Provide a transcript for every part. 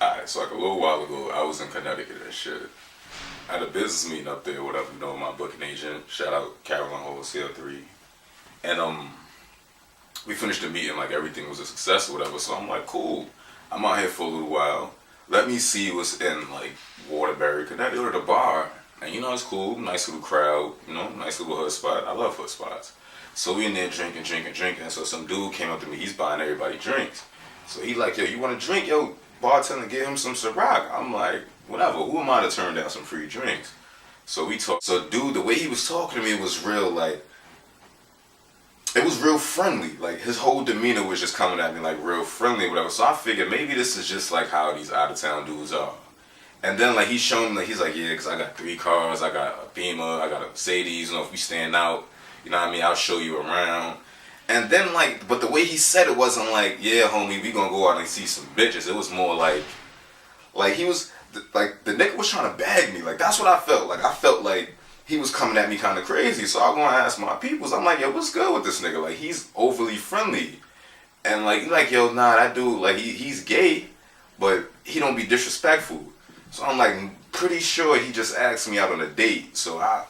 Alright, so like a little while ago, I was in Connecticut and shit. I had a business meeting up there, whatever, you know, my booking agent. Shout out Caroline Wholesale 3. And we finished the meeting, like everything was a success or whatever. So I'm like, cool. I'm out here for a little while. Let me see what's in like Waterbury, Connecticut, or the bar. And you know, it's cool, nice little crowd, you know, nice little hood spot. I love hood spots. So we in there drinking. So some dude came up to me, he's buying everybody drinks. So he like, yo, you want a drink? Yo, bartender, give him some Ciroc. I'm like, whatever, who am I to turn down some free drinks? So we talk. So dude, the way he was talking to me was real, like, it was real friendly. Like his whole demeanor was just coming at me like real friendly or whatever. So I figured maybe this is just like how these out of town dudes are. And then like he's showing me, like he's like, yeah, cause I got 3 cars, I got a Beamer, I got a Mercedes. You know, if we stand out, you know what I mean, I'll show you around. And then like, but the way he said it wasn't like, yeah, homie, we gonna go out and see some bitches. It was more like he was like the nigga was trying to bag me. Like that's what I felt. Like I felt like he was coming at me kind of crazy. So I'm gonna ask my peoples. I'm like, yo, what's good with this nigga? Like he's overly friendly, and like yo, nah, that dude, like he's gay, but he don't be disrespectful. So I'm like pretty sure he just asked me out on a date. So I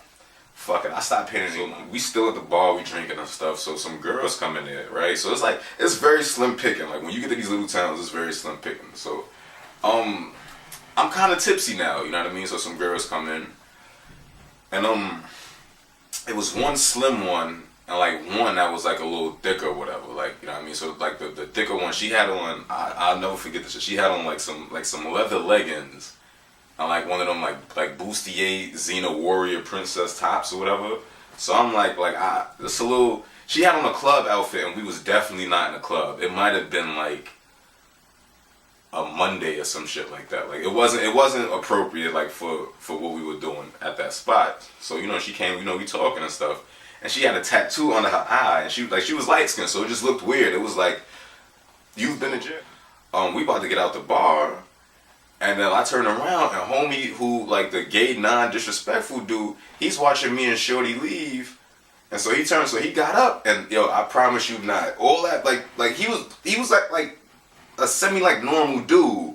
stopped paying attention. So we still at the bar, we drinking and stuff. So some girls come in there, right? So it's like it's very slim picking. Like when you get to these little towns, it's very slim picking. So I'm kind of tipsy now, you know what I mean? So some girls come in, and it was one slim one, and like one that was like a little thicker or whatever, like, you know what I mean? So like the thicker one, she had on, I'll never forget this, she had on like some leather leggings, and like one of them like bustier Xena warrior princess tops or whatever. So I'm like it's a little, she had on a club outfit, and we was definitely not in a club. It might have been like a Monday or some shit like that. Like it wasn't appropriate like for what we were doing at that spot. So you know, she came, you know, we talking and stuff, and she had a tattoo under her eye, and she was light skinned, so it just looked weird. It was like, you've been to jail. We about to get out the bar, and then I turn around, and homie, who like the gay non-disrespectful dude, he's watching me and Shorty leave. And so he turned, so he got up, and yo, I promise you not, all that like he was like a semi like normal dude.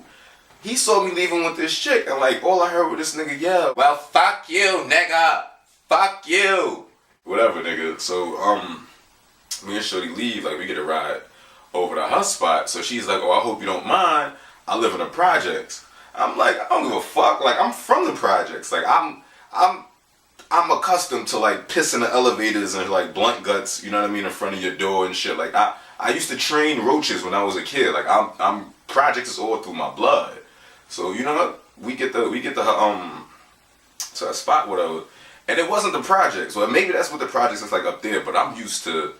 He saw me leaving with this chick, and like all I heard was this nigga yell, "Well, fuck you, nigga, fuck you," whatever, nigga. So me and Shorty leave, like we get a ride over to her spot. So she's like, "Oh, I hope you don't mind. I live in the projects." I'm like, I don't give a fuck. Like I'm from the projects. Like I'm accustomed to like pissing the elevators and like blunt guts, you know what I mean, in front of your door and shit. Like I used to train roaches when I was a kid. Like I'm projects is all through my blood. So you know what? We get to a spot whatever, and it wasn't the projects. Well, maybe that's what the projects is like up there. But I'm used to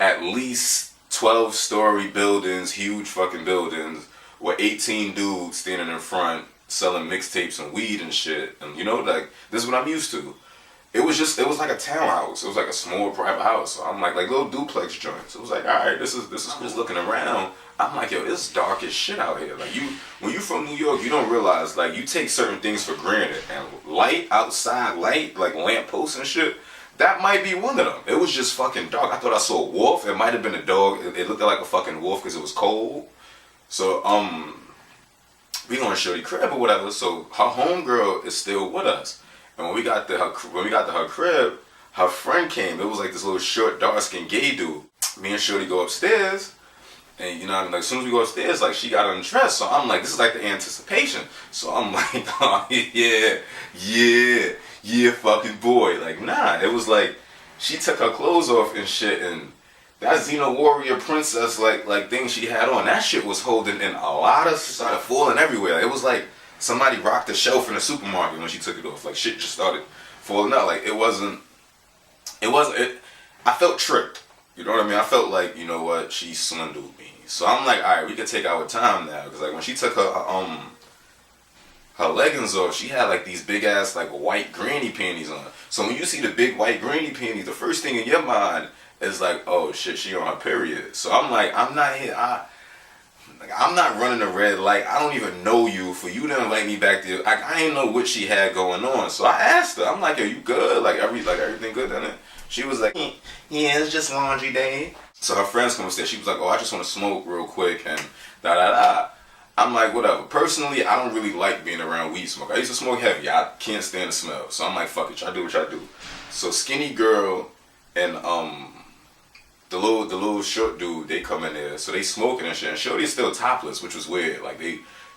at least 12-story buildings, huge fucking buildings, with 18 dudes standing in front selling mixtapes and weed and shit. And you know, like this is what I'm used to. It was like a townhouse. It was like a small private house. So I'm like little duplex joints. It was like, all right, this is cool. Just looking around, I'm like, yo, it's dark as shit out here. Like when you from New York, you don't realize like you take certain things for granted. And light outside, light like lampposts and shit, that might be one of them. It was just fucking dark. I thought I saw a wolf. It might have been a dog. It looked like a fucking wolf because it was cold. So we gonna Shorty crib or whatever. So her homegirl is still with us. And when we got to her crib, her friend came. It was like this little short, dark-skinned gay dude. Me and Shorty go upstairs, and you know, like as soon as we go upstairs, like she got undressed. So I'm like, this is like the anticipation. So I'm like, oh, yeah, fucking boy. Like nah, it was like she took her clothes off and shit, and that Xena warrior princess like thing she had on, that shit was holding in a lot of stuff, falling everywhere. It was like somebody rocked the shelf in the supermarket when she took it off. Like shit just started falling out. Like it wasn't. I felt tricked. You know what I mean? I felt like, you know what, she swindled me. So I'm like, all right, we can take our time now, because like when she took her leggings off, she had like these big ass like white granny panties on. So when you see the big white granny panties, the first thing in your mind is like, oh shit, she on her period. So I'm like, I'm not here. I'm not running a red light. I don't even know you for you to invite me back there. I didn't know what she had going on. So I asked her. I'm like, are you good? Like everything good in it? She was like, yeah, it's just laundry day. So her friends come upstairs. She was like, oh, I just want to smoke real quick and da da da. I'm like, whatever. Personally, I don't really like being around weed smoke. I used to smoke heavy. I can't stand the smell. So I'm like, fuck it, y'all do what y'all do. So skinny girl and the little short dude, they come in there. So they smoking and shit. And Shorty's still topless, which was weird. Like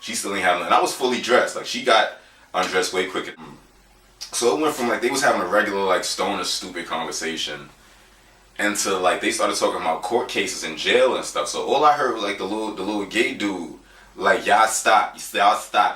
she still ain't having nothing. And I was fully dressed. Like she got undressed way quicker. So it went from like they was having a regular like stoner stupid conversation into like they started talking about court cases in jail and stuff. So all I heard was like the little gay dude, like, y'all stop,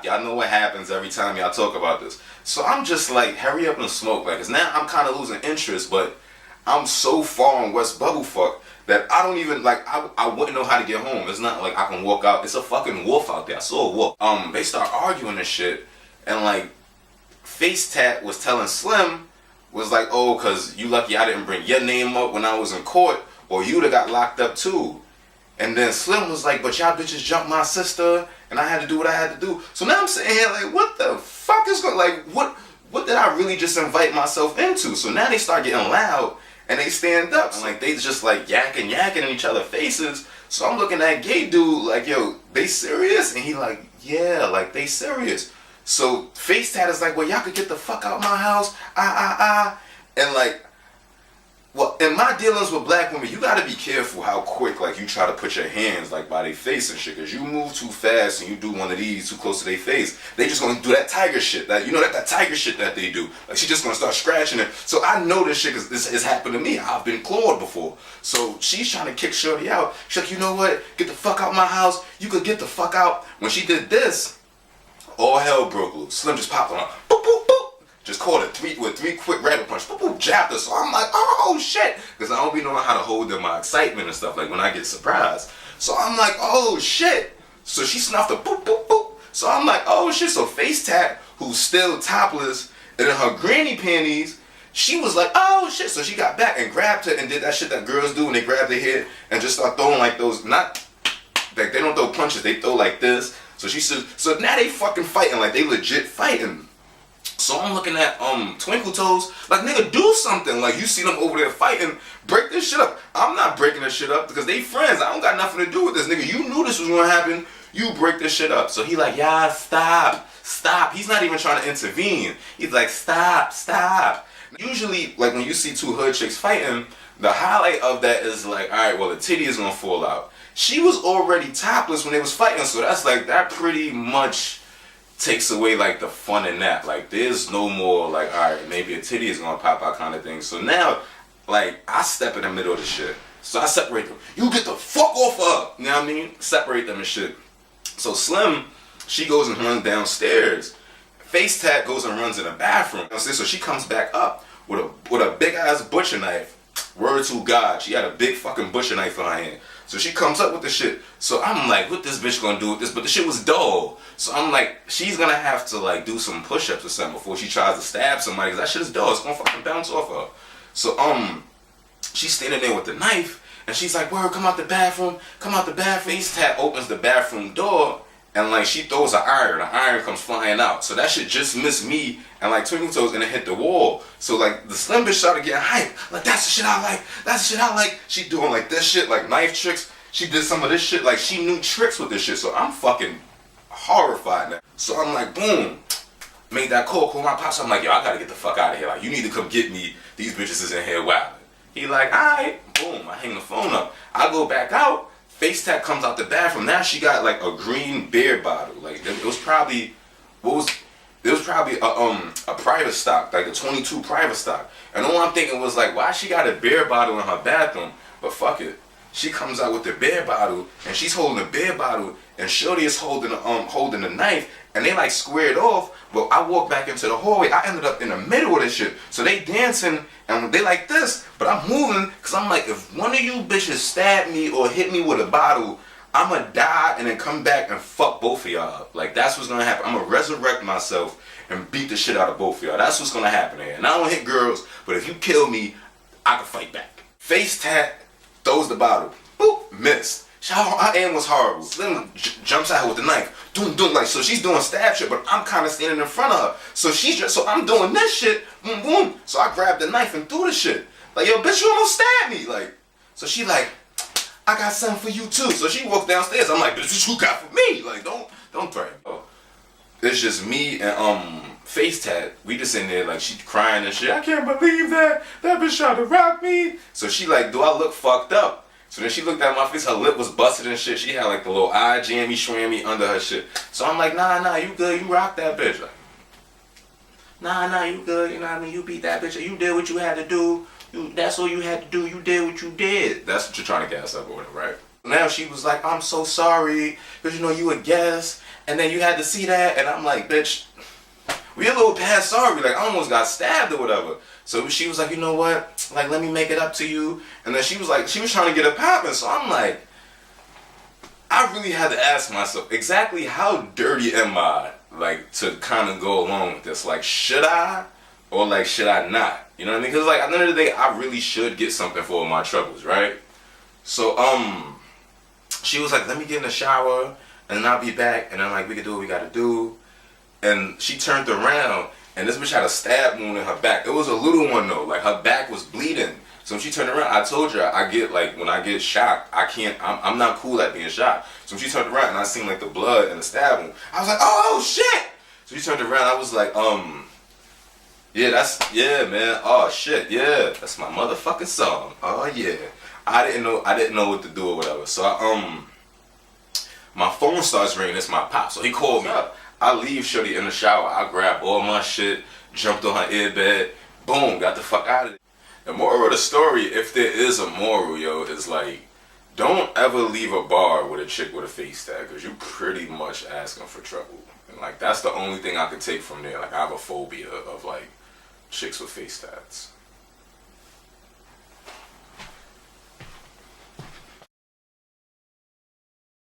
y'all know what happens every time y'all talk about this. So I'm just like, hurry up and smoke, like, cause now I'm kind of losing interest, but I'm so far on West Bubblefuck that I don't even, like, I wouldn't know how to get home. It's not like I can walk out, it's a fucking wolf out there, I saw a wolf. They start arguing and shit, and like, Face Tat was telling Slim, was like, oh, cause you lucky I didn't bring your name up when I was in court, or you'd have got locked up too. And then Slim was like, but y'all bitches jumped my sister, and I had to do what I had to do. So now I'm sitting here like, what the fuck is going, like, what did I really just invite myself into? So now they start getting loud, and they stand up, and like, they just like yakking in each other's faces. So I'm looking at gay dude, like, yo, they serious? And he like, yeah, like, they serious. So Face Tat is like, well, y'all could get the fuck out my house, and like, well, in my dealings with black women, you gotta be careful how quick, like, you try to put your hands, like, by their face and shit, cause you move too fast and you do one of these too close to their face, they just gonna do that tiger shit, that, you know, that tiger shit that they do. Like, she just gonna start scratching it. So I know this shit, cause this has happened to me. I've been clawed before. So she's trying to kick Shorty out. She's like, you know what? Get the fuck out my house. You could get the fuck out. When she did this, all hell broke loose. Slim just popped on her. Boop, boop, boop. Just caught it with three quick rabbit punch. Boop, boop, jabbed her. So I'm like, oh shit. Because I don't be knowing how to hold in my excitement and stuff, like when I get surprised. So I'm like, oh shit. So she snuffed her. Boop, boop, boop. So I'm like, oh shit. So Face Tat, who's still topless and in her granny panties, she was like, oh shit. So she got back and grabbed her and did that shit that girls do when they grab their head and just start throwing like those, not, like they don't throw punches, they throw like this. So she said, so now they fucking fighting, like they legit fighting. So I'm looking at Twinkle Toes, like, nigga, do something. Like, you see them over there fighting, break this shit up. I'm not breaking this shit up because they friends. I don't got nothing to do with this, nigga. You knew this was gonna happen. You break this shit up. So he like, yeah, stop. He's not even trying to intervene. He's like, stop. Usually, like, when you see two hood chicks fighting, the highlight of that is like, all right, well, the titty is gonna fall out. She was already topless when they was fighting, so that's like, that pretty much takes away like the fun in that. Like, there's no more like, all right, maybe a titty is gonna pop out kind of thing. So now, like, I step in the middle of the shit. So I separate them. You get the fuck off her. You know what I mean? Separate them and shit. So Slim, she goes and runs downstairs. Face Tat goes and runs in the bathroom. So she comes back up with a big ass butcher knife. Word to God, she had a big fucking butcher knife in her hand. So she comes up with the shit. So I'm like, what this bitch gonna do with this? But the shit was dull. So I'm like, she's gonna have to like do some push-ups or something before she tries to stab somebody, because that shit is dull. It's gonna fucking bounce off her. So she's standing there with the knife, and she's like, word, come out the bathroom. Face Tat opens the bathroom door, and like she throws an iron. The iron comes flying out. So that shit just missed me and like Twinkle Toes, and it hit the wall. So like the Slim bitch started getting hyped. Like, that's the shit I like. She doing like this shit, like knife tricks. She did some of this shit, like she knew tricks with this shit. So I'm fucking horrified now. So I'm like, boom, made that call my pops. I'm like, yo, I gotta get the fuck out of here. Like, you need to come get me. These bitches is in here wilding. He like, alright, boom, I hang the phone up. I go back out. Face Tat comes out the bathroom. Now she got like a green beer bottle. Like, it was probably, a private stock, like a 22 private stock. And all I'm thinking was like, why she got a beer bottle in her bathroom? But fuck it. She comes out with the beer bottle, and she's holding the beer bottle, and Shorty is holding the knife, and they like squared off. But I walked back into the hallway. I ended up in the middle of this shit. So they dancing, and they like this, but I'm moving, because I'm like, if one of you bitches stab me or hit me with a bottle, I'ma die and then come back and fuck both of y'all up. Like, that's what's gonna happen. I'm gonna resurrect myself and beat the shit out of both of y'all. That's what's gonna happen here. And I don't hit girls, but if you kill me, I can fight back. Face Tat throws the bottle. Boop, missed. Her aim was horrible. Slim jumps at her with the knife. Doom, like, so she's doing stab shit, but I'm kind of standing in front of her. So I'm doing this shit, boom, boom. So I grabbed the knife and threw the shit. Like, yo, bitch, you almost stabbed me. Like, so she like, I got something for you too. So she walked downstairs. I'm like, bitch, what you got for me? Like, don't threaten. It's just me and Face Tat. We just in there like she crying and shit. I can't believe that bitch tried to rock me. So she like, do I look fucked up? So then she looked at my face, her lip was busted and shit. She had like the little eye jammy shrammy under her shit. So I'm like, nah, you good, you rock that bitch. Like, nah, you good, you know what I mean? You beat that bitch, you did what you had to do. That's all you had to do, you did what you did. That's what you're trying to gas up or whatever, right? Now she was like, I'm so sorry, because you know you a guest, and then you had to see that, and I'm like, bitch, we a little past sorry, like I almost got stabbed or whatever. So she was like, you know what, like let me make it up to you. And then she was like, she was trying to get it popping. So I'm like, I really had to ask myself, exactly how dirty am I, like to kind of go along with this? Like, should I or like should I not? You know what I mean? Because like at the end of the day, I really should get something for my troubles, right? So she was like, let me get in the shower and then I'll be back, and then like we can do what we gotta do. And she turned around, and this bitch had a stab wound in her back. It was a little one though, like her back was bleeding. So when she turned around, I told her, I get like, when I get shocked, I'm not cool at being shocked. So when she turned around and I seen like the blood and the stab wound, I was like, oh shit! So she turned around, I was like, yeah man, oh shit, yeah, that's my motherfucking song. Oh yeah. I didn't know what to do or whatever. So my phone starts ringing, it's my pop. So he called me up. I leave shorty in the shower, I grab all my shit, jumped on her earbed, boom, got the fuck out of there. The moral of the story, if there is a moral, yo, is like, don't ever leave a bar with a chick with a face tag, because you pretty much asking for trouble. And like, that's the only thing I could take from there. Like, I have a phobia of like chicks with face tags.